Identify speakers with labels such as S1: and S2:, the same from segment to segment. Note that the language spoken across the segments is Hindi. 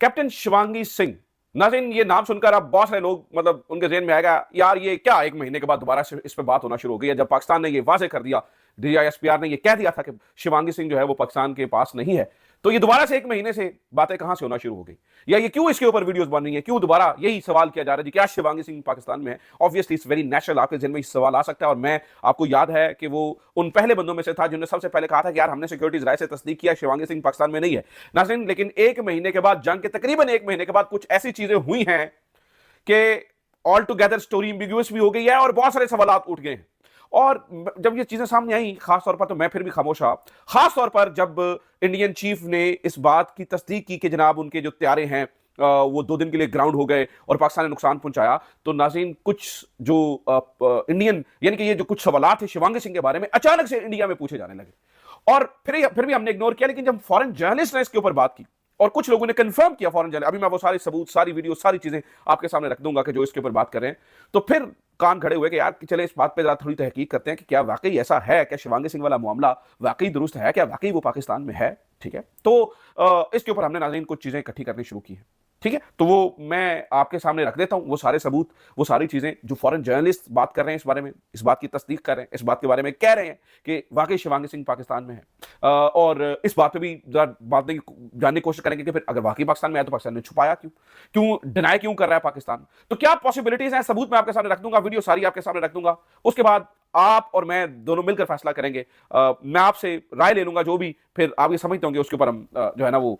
S1: कैप्टन शिवांगी सिंह। नाज़रीन, ये नाम सुनकर अब बहुत सारे लोग मतलब उनके ज़हन में आएगा यार ये क्या एक महीने के बाद दोबारा से इस पे बात होना शुरू हो गई है, जब पाकिस्तान ने ये वाज़ेह कर दिया, DISPR ने ये कह दिया था कि शिवांगी सिंह जो है वो पाकिस्तान के पास नहीं है, तो ये दोबारा से एक महीने से बातें कहां से होना शुरू हो गई, या ये क्यों इसके ऊपर वीडियोस बन रही हैं, क्यों दोबारा यही सवाल किया जा रहा है जी क्या शिवांगी सिंह पाकिस्तान में है। ऑब्वियसली इट्स वेरी नेचुरल, आपके जहन में सवाल आ सकता है, और मैं आपको याद है कि वो उन पहले बंदों में से था जिन्होंने सबसे पहले कहा था कि यार हमने सिक्योरिटीज राय से तस्दीक किया शिवांगी सिंह पाकिस्तान में नहीं है। नाज़रीन, लेकिन एक महीने के बाद, जंग के तकरीबन एक महीने के बाद कुछ ऐसी चीजें हुई हैं कि ऑल टुगेदर स्टोरी एम्बिग्यूअस भी हो गई है और बहुत सारे सवाल उठ गए हैं। और जब ये चीजें सामने आई, खासतौर पर तो मैं फिर भी खामोश रहा, खासतौर पर जब इंडियन चीफ ने इस बात की तस्दीक की कि जनाब उनके जो त्यारे हैं वो 2 दिन के लिए ग्राउंड हो गए और पाकिस्तान ने नुकसान पहुंचाया, तो नाज़रीन कुछ जो इंडियन यानी कि ये जो कुछ सवाल थे शिवांगी सिंह के बारे में अचानक से इंडिया में पूछे जाने लगे, और फिर भी हमने इग्नोर किया। लेकिन जब फॉरेन जर्नलिस्ट ने इसके ऊपर बात की और कुछ लोगों ने कंफर्म किया फॉरेन जर्नलिस्ट, अभी मैं वो सारे सबूत, सारी वीडियो, सारी चीजें आपके सामने रख दूंगा कि जो इसके ऊपर बात कर रहे हैं, तो फिर कान खड़े हुए कि यार चले इस बात पे जरा थोड़ी तहकीक करते हैं कि क्या वाकई ऐसा है, क्या शिवांगी सिंह वाला मामला वाकई दुरुस्त है, क्या वाकई वो पाकिस्तान में है। ठीक है, तो इसके ऊपर हमने नाज़रीन कुछ चीजें इकट्ठी करनी शुरू की है। ठीक है, तो वो मैं आपके सामने रख देता हूं, वो सारे सबूत, वो सारी चीजें जो फॉरेन जर्नलिस्ट बात कर रहे हैं इस बारे में, इस बात की तस्दीक कर रहे हैं, इस बात के बारे में कह रहे हैं कि वाकई शिवांगी सिंह पाकिस्तान में है। और इस बात पे भी बात जानने की कोशिश करेंगे कि फिर अगर वाकई पाकिस्तान में है तो पाकिस्तान ने छुपाया क्यों, क्यों डिनाई क्यों कर रहा है पाकिस्तान, तो क्या पॉसिबिलिटीज हैं, सबूत मैं आपके सामने रख दूंगा, वीडियो सारी आपके सामने रख दूंगा। उसके बाद आप और मैं दोनों मिलकर फैसला करेंगे। मैं आपसे राय ले लूंगा, जो भी फिर आप ये समझते होंगे उसके ऊपर हम जो है ना वो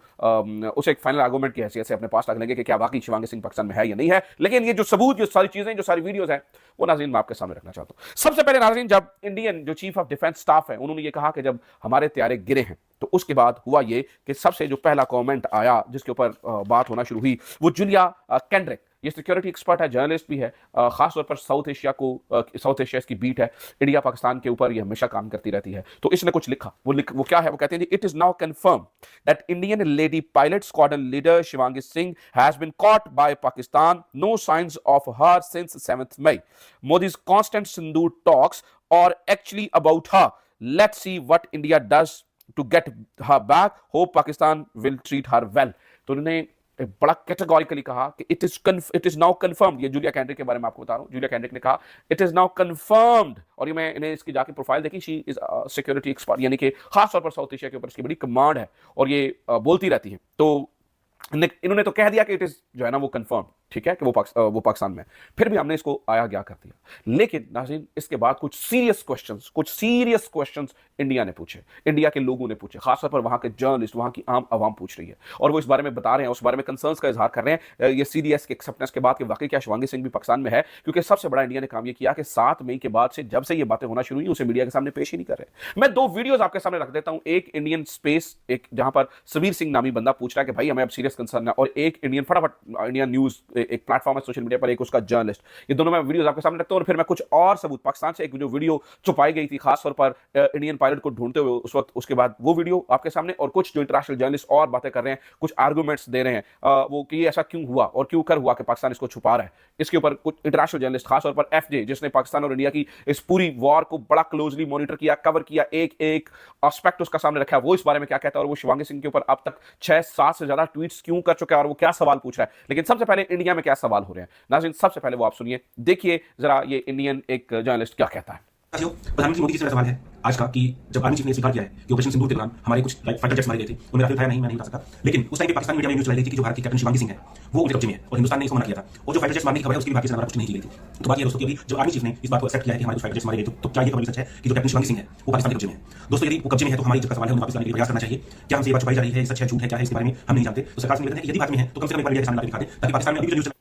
S1: उसे एक फाइनल आर्गुमेंट की हैसियत से अपने पास रख लेंगे कि क्या वाकई शिवांगी सिंह पाकिस्तान में है या नहीं है। लेकिन ये जो सबूत, जो सारी चीजें, जो सारी वीडियोस हैं, वो नाज़रीन मैं आपके सामने रखना चाहता हूं। सबसे पहले नाज़रीन, जब इंडियन जो चीफ ऑफ डिफेंस स्टाफ है उन्होंने ये कहा कि जब हमारे त्यारे गिरे हैं, तो उसके बाद हुआ ये कि सबसे जो पहला कमेंट आया जिसके ऊपर बात होना शुरू हुई, वो जूलिया केंड्रिक, ये सिक्योरिटी एक्सपर्ट है, जर्नलिस्ट भी है, खासतौर पर साउथ एशिया इसकी बीट है, इंडिया पाकिस्तान के ऊपर ये हमेशा काम करती रहती है। तो इसने कुछ लिखा, वो क्या है, वो कहते हैं it is now confirm that Indian lady pilot squadron leader Shivangi Singh has been caught by Pakistan, no signs of her since 7th May. Modi's constant Sindoor talks are actually about her. Let's see what India does to get her back. Hope Pakistan will treat her well. तो उन्होंने बड़ा कैटेगोरिकली कहा कि इट इज नाउ कंफर्म्ड। ये जूलिया कैंड्रिक के बारे में आपको बता रहा हूं, जूलिया कैंड्रिक ने कहा इट इज नाउ कंफर्म्ड, और ये मैं इन्हें इसकी जाके प्रोफाइल देखी, शी इज सिक्योरिटी एक्सपर्ट, यानी कि खासतौर पर साउथ एशिया के ऊपर इसकी बड़ी कमांड है और ये बोलती रहती है। तो इन्होंने तो कह दिया कि इट इज जो है ना वो कंफर्म, ठीक है, कि वो पाकिस्तान में। फिर भी हमने इसको आया गया कर दिया। लेकिन नाज़रीन इसके बाद कुछ सीरियस क्वेश्चंस इंडिया ने पूछे, इंडिया के लोगों ने पूछे, खासतौर पर वहां के जर्नलिस्ट, वहां की आम आवाम पूछ रही है, और वो इस बारे में बता रहे हैं, उस बारे में कंसर्न्स का इजहार कर रहे हैं, ये CDS के एक्सेप्टेंस के बाद कि वाकई क्या शिवांगी सिंह भी पाकिस्तान में है। क्योंकि सबसे बड़ा इंडिया ने काम ये किया कि 7 मई के बाद से जब से ये बातें होना शुरू हुई उसे मीडिया के सामने पेश ही नहीं कर रहे। मैं 2 वीडियोस आपके सामने रख देता हूं, एक इंडियन स्पेस, एक जहां पर सबीर सिंह नामी बंदा पूछ रहा है कि भाई हमें अब सीरियस कंसर्न है, और एक इंडियन फटाफट इंडियन न्यूज एक प्लेटफॉर्म है सोशल मीडिया पर, एक उसका जर्नलिस्ट। ये दोनों मैं वीडियोस आपके सामने रखता हूं, और फिर मैं कुछ और सबूत, पाकिस्तान से एक जो वीडियो छुपाई गई थी खासतौर पर इंडियन पायलट को ढूंढते हुए उस वक्त, उसके बाद वो वीडियो आपके सामने, और कुछ जो इंटरनेशनल जर्नलिस्ट और बातें कर रहे हैं, कुछ आर्गुमेंट्स दे रहे हैं वो कि ऐसा क्यों हुआ और क्यों कर हुआ कि पाकिस्तान इसको छुपा रहा है। इसके ऊपर कुछ इंटरनेशनल जर्नलिस्ट, खासतौर पर FJ जिसने पाकिस्तान और इंडिया की इस पूरी वॉर को बड़ा क्लोजली मॉनिटर किया, कवर किया, एक एक एस्पेक्ट उसका सामने रखा, वो इस बारे में क्या कहता है, और वो शिवांगी सिंह के ऊपर अब तक 6-7 से ज्यादा ट्वीट्स क्यों कर चुका है और वो क्या सवाल पूछ रहा है। लेकिन सबसे पहले इंडिया में क्या सवाल हो रहे हैं नाज़रीन, सबसे पहले वो आप सुनिए, देखिए जरा ये इंडियन एक जर्नलिस्ट क्या कहता है।
S2: प्रधानमंत्री मोदी जी से सवाल है आज का कि जब आर्मी चीफ ने स्वीकार किया है कि ऑपरेशन सिंदूर के दौरान हमारे कुछ फाइटर जेट्स मारे गए थे, उन्हें राफेल उठाया नहीं, मैं नहीं उठा सकता, लेकिन उस टाइम पे पाकिस्तान मीडिया में न्यूज चलाई गई थी कि जो भारत की कैप्टन शिवांगी सिंह है वो उनके कब्जे में है, और हिंदुस्तान ने इसको मना किया था, और जो फाइटर जेट्स मारने की खबर है उसकी भी भारतीय सेना द्वारा पुष्टि नहीं की गई थी। तो बात ये दोस्तों कि अभी जो आर्मी चीफ ने इस बात को एक्सेप्ट किया है कि हमारे फाइटर जेट्स मारे गए, तो क्या ये खबर सच है कि जो कैप्टन शिवांगी सिंह है वो पाकिस्तान के कब्जे में है? दोस्तों यदि वो कब्जे में है तो हमारी इज्जत का सवाल है, उन्हें वापस लाने के लिए प्रयास करना चाहिए। क्या हमसे ये बात छुपाई जा रही है, सच है झूठ है, क्या है, इसके बारे में हम नहीं जानते। तो सरकार से निवेदन है कि यदि भारत में है तो कम से कम एक बार मीडिया के सामने दिखा दे, ताकि पाकिस्तान में अभी जो न्यूज।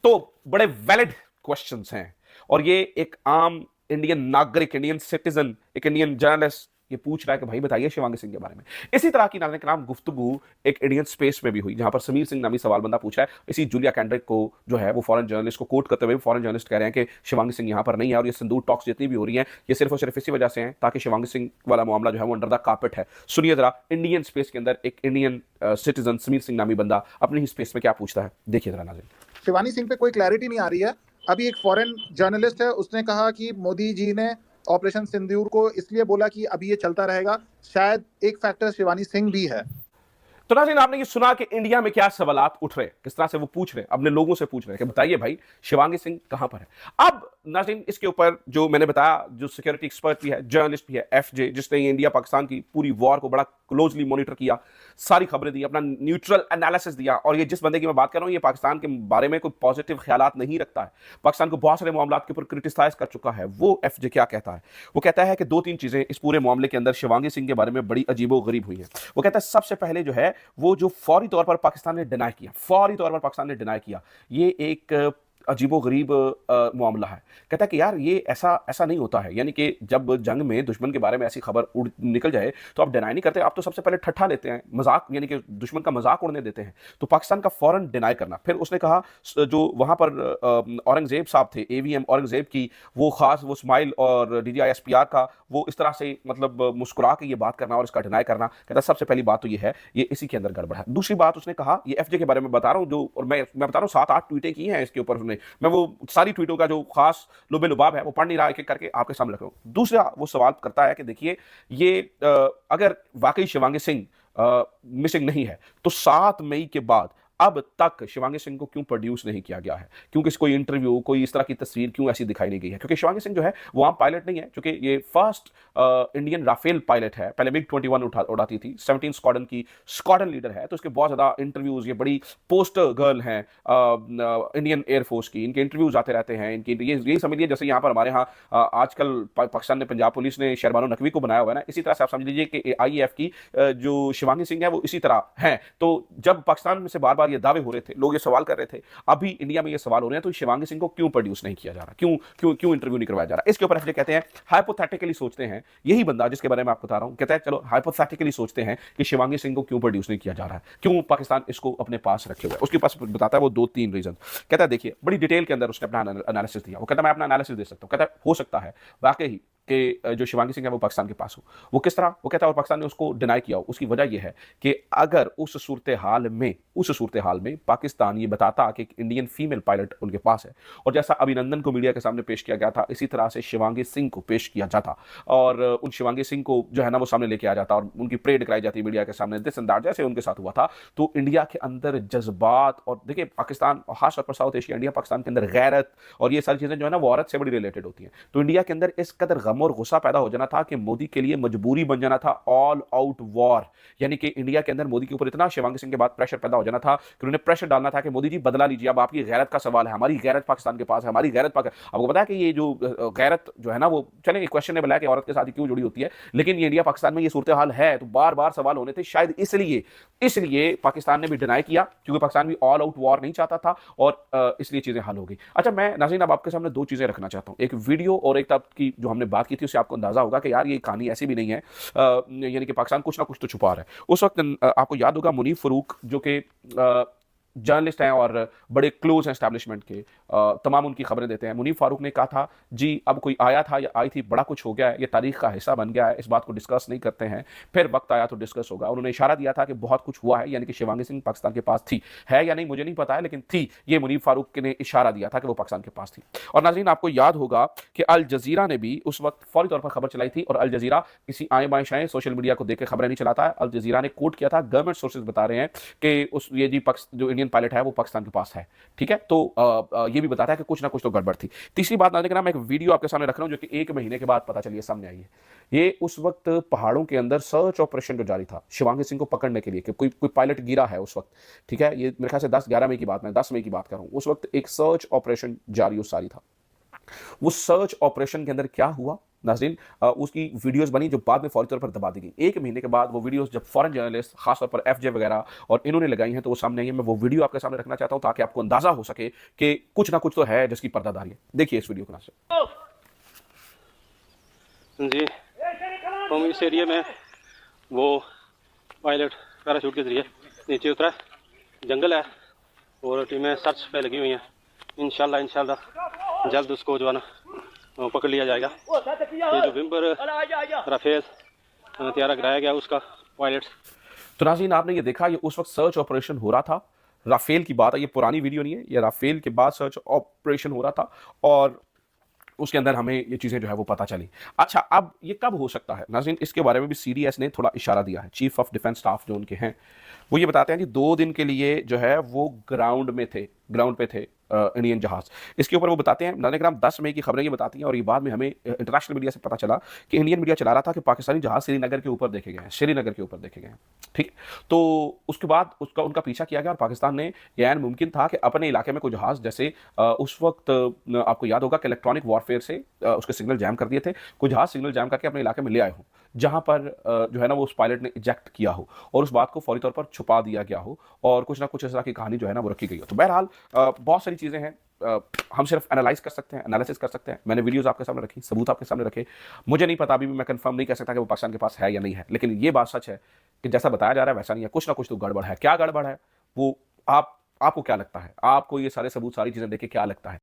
S1: तो बड़े वैलिड क्वेश्चंस हैं, और ये एक आम इंडियन नागरिक, इंडियन सिटीजन, एक इंडियन जर्नलिस्ट ये पूछ रहा है कि भाई बताइए शिवांगी सिंह के बारे में। इसी तरह की नाज़रीन गुफ्तगू एक इंडियन स्पेस में भी हुई, जहां पर समीर सिंह नामी सवाल बंदा पूछा है, इसी जूलिया कैंड्रिक को जो है वो फॉरेन जर्नलिस्ट को कोट करते हुए फॉरेन जर्नलिस्ट कह रहे हैं कि शिवांगी सिंह यहां पर नहीं है, और ये सिंदूर टॉक्स जितनी भी हो रही हैं ये सिर्फ और सिर्फ इसी वजह से हैं ताकि शिवांगी सिंह वाला मामला जो है वो अंडर द कार्पेट है। सुनिए जरा इंडियन स्पेस के अंदर एक इंडियन सिटीजन समीर सिंह नामी बंदा अपनी ही स्पेस में क्या पूछता है, देखिए जरा नाज़रीन।
S3: शिवानी सिंह पे कोई क्लैरिटी नहीं आ रही है। अभी एक फॉरेन जर्नलिस्ट है, उसने कहा कि मोदी जी ने ऑपरेशन सिंदूर को इसलिए बोला कि अभी ये चलता रहेगा, शायद एक फैक्टर शिवानी सिंह भी है।
S1: तो नाज़रीन, आपने ये सुना कि इंडिया में क्या सवालात उठ रहे हैं, किस तरह से वो पूछ रहे हैं, अपने लोगों से पूछ रहे हैं कि बताइए भाई शिवांगी सिंह कहां पर है। अब नाज़रीन, इसके ऊपर जो मैंने बताया, जो सिक्योरिटी एक्सपर्ट भी है, जर्नलिस्ट भी है, एफजे, जिसने ये इंडिया पाकिस्तान की पूरी वॉर को बड़ा क्लोजली मॉनिटर किया, सारी खबरें दी, अपना न्यूट्रल एनालिसिस दिया, और ये जिस बंदे की मैं बात कर रहा हूं, ये पाकिस्तान के बारे में कोई पॉजिटिव ख्यालात नहीं रखता है, पाकिस्तान को बहुत सारे मामलों के ऊपर क्रिटिसाइज कर चुका है। वो एफजे क्या कहता है? वो कहता है कि दो तीन चीजें इस पूरे मामले के अंदर शिवांगी सिंह के बारे में बड़ी अजीबो गरीब हुई है। वो कहता है सबसे पहले जो है वो जो फौरी तौर पर पाकिस्तान ने डिनाई किया, फौरी तौर पर पाकिस्तान ने डिनाई किया, ये एक अजीबो गरीब मामला है। कहता है कि यार ये ऐसा नहीं होता है, यानी कि जब जंग में दुश्मन के बारे में ऐसी खबर उड़ निकल जाए तो आप डिनाई नहीं करते, आप तो सबसे पहले ठट्ठा लेते हैं, मजाक, यानी कि दुश्मन का मजाक उड़ने देते हैं। तो पाकिस्तान का फौरन डिनाई करना। फिर उसने कहा जो वहां पर औरंगजेब साहब थे, एवीएम औरंगजेब की वो खास वो स्माइल और DGI-SPR का वो इस तरह से मतलब मुस्कुरा के ये बात करना और इसका डिनाई करना, कहता सबसे पहली बात तो ये है, ये इसी के अंदर गड़बड़ है। दूसरी बात उसने कहा, ये एफजे के बारे में बता रहा हूं जो, और मैं बता रहा हूं 7-8 ट्वीटें की हैं इसके ऊपर, मैं वो सारी ट्वीटों का जो खास लुबे लुबाब है वो पढ़ नहीं रहा, एक-एक करके आपके सामने रख रहा हूं। दूसरा वो सवाल करता है कि देखिए ये अगर वाकई शिवांगी सिंह मिसिंग नहीं है तो 7 मई के बाद अब तक शिवांगी सिंह को क्यों प्रोड्यूस नहीं किया गया है, क्योंकि कोई इंटरव्यू, कोई इस तरह की तस्वीर क्यों ऐसी दिखाई नहीं गई है? क्योंकि शिवांगी सिंह जो है वो आम पायलट नहीं है, क्योंकि ये फर्स्ट इंडियन राफेल पायलट है, पहले मिग 21 उड़ाती थी, 17 स्क्वाड्रन की स्क्वाड्रन लीडर है, तो इसके बहुत ज्यादा इंटरव्यूज, ये बड़ी पोस्टर गर्ल हैं इंडियन एयरफोर्स की, इनके इंटरव्यूज आते रहते हैं, इनकी यही समझ लीजिए जैसे यहाँ पर हमारे यहाँ आजकल पाकिस्तान ने, पंजाब पुलिस ने शहरबानो नकवी को बनाया हुआ है ना, इसी तरह से आप समझ लीजिए कि IEF की जो शिवांगी सिंह है वो इसी तरह है। तो जब पाकिस्तान में से बार बार ये दावे हो रहे थे, लोग ये सवाल कर रहे थे, अभी इंडिया में ये सवाल हो रहे हैं, तो शिवांगी सिंह को क्यों प्रोड्यूस नहीं किया जा रहा, क्यों इंटरव्यू नहीं करवाया जा रहा? इसके ऊपर एफजे कहते हैं हाइपोथेटिकली सोचते हैं, यही बंदा जिसके बारे में आपको बता रहा हूं, कहता है चलो हाइपोथेटिकली सोचते हैं कि शिवांगी सिंह को क्यों प्रोड्यूस नहीं किया जा रहा है, क्यों पाकिस्तान इसको अपने पास रखे हुए है। उसके पास बताता है वो 2-3 रीजन। कहता है देखिए बड़ी डिटेल के अंदर उसने अपना एनालिसिस दिया। वो कहता है मैं अपना एनालिसिस दे सकता हूं। कहता है हो सकता है वाकई कि जो शिवांगी सिंह है वो पाकिस्तान के पास हो। वो किस तरह? वो कहता है और पाकिस्तान ने उसको डिनाई किया हो। उसकी वजह यह है कि अगर उस सूरत हाल में पाकिस्तान ये बताता कि एक इंडियन फीमेल पायलट उनके पास है, और जैसा अभिनंदन को मीडिया के सामने पेश किया गया था, इसी तरह से शिवांगी सिंह को पेश किया जाता और उन शिवांगी सिंह को जो है ना वो सामने लेके आ जाता और उनकी परेड कराई जाती मीडिया के सामने, दिस एंड दैट, जैसे उनके साथ हुआ था, तो इंडिया के अंदर जज्बात, और देखिए पाकिस्तान, खासतौर पर साउथ एशिया, इंडिया पाकिस्तान के अंदर गैरत और ये सारी चीजें जो है ना वो औरत से बड़ी रिलेटेड होती हैं। तो इंडिया के अंदर इस कदर गम और गुस्सा पैदा हो जाना था कि मोदी के लिए मजबूरी बन जाना था ऑल आउट वॉर, यानी कि इंडिया के अंदर मोदी के ऊपर इतना शिवांगी सिंह के बाद प्रेशर पैदा हो जाना था कि उन्हें प्रेशर डालना था कि मोदी जी बदला लीजिए, अब आपकी गैरत का सवाल है, हमारी गैरत पाकिस्तान के पास है, हमारी गैरत आपको पता है कि ये जो गैरत जो है ना वो चलेंगे क्वेश्चनेबल है कि औरत के साथ ही क्यों जुड़ी होती है, लेकिन ये इंडिया पाकिस्तान में ये सूरत हाल है, तो बार बार सवाल होने थे। शायद इसलिए पाकिस्तान ने भी डिनाई किया, क्योंकि पाकिस्तान भी ऑल आउट वॉर नहीं चाहता था, और इसलिए चीजें हल हो गई। अच्छा, मैं नाज़रीन अब आपके सामने 2 चीजें रखना चाहता हूं, एक वीडियो और एक तब की जो हमने बात की थी, उससे आपको अंदाजा होगा कि यार ये कहानी ऐसी भी नहीं है, यानी कि पाकिस्तान कुछ ना कुछ तो छुपा रहा है। उस वक्त आपको याद होगा मुनीफ फारूक जो कि जर्नलिस्ट हैं और बड़े क्लोज हैं एस्टैब्लिशमेंट के, तमाम उनकी खबरें देते हैं। मुनीफ फारूक ने कहा था जी अब कोई आया था या आई थी, बड़ा कुछ हो गया है, ये तारीख का हिस्सा बन गया है, इस बात को डिस्कस नहीं करते हैं, फिर वक्त आया तो डिस्कस होगा। उन्होंने इशारा दिया था कि बहुत कुछ हुआ है, यानी कि शिवांगी सिंह पाकिस्तान के पास थी, है या नहीं मुझे नहीं पता है, लेकिन थी, ये मुनीफ फारूक ने इशारा दिया था कि वो पाकिस्तान के पास थी। और नाज़रीन आपको याद होगा कि अल जजीरा ने भी उस वक्त फौरी तौर पर खबर चलाई थी, और अल जजीरा किसी आए बाएं शाएं सोशल मीडिया को देख के खबरें नहीं चलाता है। अल जजीरा ने कोट किया था, गवर्नमेंट सोर्सेज बता रहे हैं कि उस ये जी जो इंडियन पायलट है वो पाकिस्तान के पास है, ठीक है। तो ये भी बताता है कि कुछ ना कुछ तो गड़बड़ थी। तीसरी बात ना देखना, मैं एक वीडियो आपके सामने रख रहा हूं जो कि 1 महीने के बाद पता चलिए सामने आई है। ये उस वक्त पहाड़ों के अंदर सर्च ऑपरेशन जो जारी था शिवांगी सिंह को पकड़ने के लिए, कि कोई पायलट गिरा है उस वक्त, ठीक है। ये मेरे ख्याल से 10-11 मई की बात, मैं 10 मई की बात कर रहा हूं। उस वक्त एक सर्च ऑपरेशन जारी उस सारी था। वो सर्च ऑपरेशन के अंदर क्या हुआ नाज़रीन, उसकी वीडियोस बनी जो बाद में फौरी तौर पर दबा दी गई। 1 महीने के बाद वो वीडियोस जब फॉरेन जर्नलिस्ट, खासतौर पर एफजे वगैरह और इन्होंने लगाई हैं, तो वो सामने आई है। मैं वो वीडियो आपके सामने रखना चाहता हूं ताकि आपको अंदाजा हो सके कि कुछ ना कुछ तो है जिसकी पर्दादारी है। देखिए इस वीडियो को नाज़रीन
S4: जी। हम इस एरिया में वो पायलट पैराशूट के जरिए नीचे उतरा, जंगल है और टीमें सर्च पे लगी हुई हैं। इंशाल्लाह जल्द उसको जो है ना पकड़ लिया जाएगा। ये जो विम्बर राफेल तैयार कराया गया उसका पायलट।
S1: तो नाज़रीन आपने ये देखा, ये उस वक्त सर्च ऑपरेशन हो रहा था, राफेल की बात है, ये पुरानी वीडियो नहीं है, ये राफेल के बाद सर्च ऑपरेशन हो रहा था। और उसके अंदर हमें ये चीज़ें जो है वो पता चली। अच्छा, अब ये कब हो सकता है नाज़रीन, इसके बारे में भी सीडीएस ने थोड़ा इशारा दिया है। चीफ ऑफ डिफेंस स्टाफ जो उनके हैं वो ये बताते हैं कि 2 दिन के लिए जो है वो ग्राउंड पे थे इंडियन जहाज। इसके ऊपर वो बताते हैं, नाज़रीन 10 मई की खबरें ये बताती हैं और ये बाद में हमें इंटरनेशनल मीडिया से पता चला कि इंडियन मीडिया चला रहा था कि पाकिस्तानी जहाज श्रीनगर के ऊपर देखे गए हैं। ठीक है, तो उसके बाद उनका पीछा किया गया और पाकिस्तान ने ये ऐन मुमकिन था कि अपने इलाके में कोई जहाज, जैसे उस वक्त आपको याद होगा कि इलेक्ट्रॉनिक वॉरफेयर से उसके सिग्नल जैम कर दिए थे, कोई जहाज सिग्नल जैम करके अपने इलाके में ले आए हों, जहां पर जो है ना वो उस पायलट ने इजेक्ट किया हो और उस बात को फौरी तौर पर छुपा दिया गया हो और कुछ ना कुछ इस तरह की कहानी जो है ना वो रखी गई हो। तो बहरहाल बहुत सारी चीज़ें हैं, हम सिर्फ एनालिसिस कर सकते हैं। मैंने वीडियोस आपके सामने रखी, सबूत आपके सामने रखे। मुझे नहीं पता, अभी भी मैं कंफर्म नहीं कह सकता कि वो पाकिस्तान के पास है या नहीं है, लेकिन ये बात सच है कि जैसा बताया जा रहा है वैसा नहीं है, कुछ ना कुछ तो गड़बड़ है। क्या गड़बड़ है वो आपको क्या लगता है? आपको ये सारे सबूत, सारी चीज़ें देख के क्या लगता है?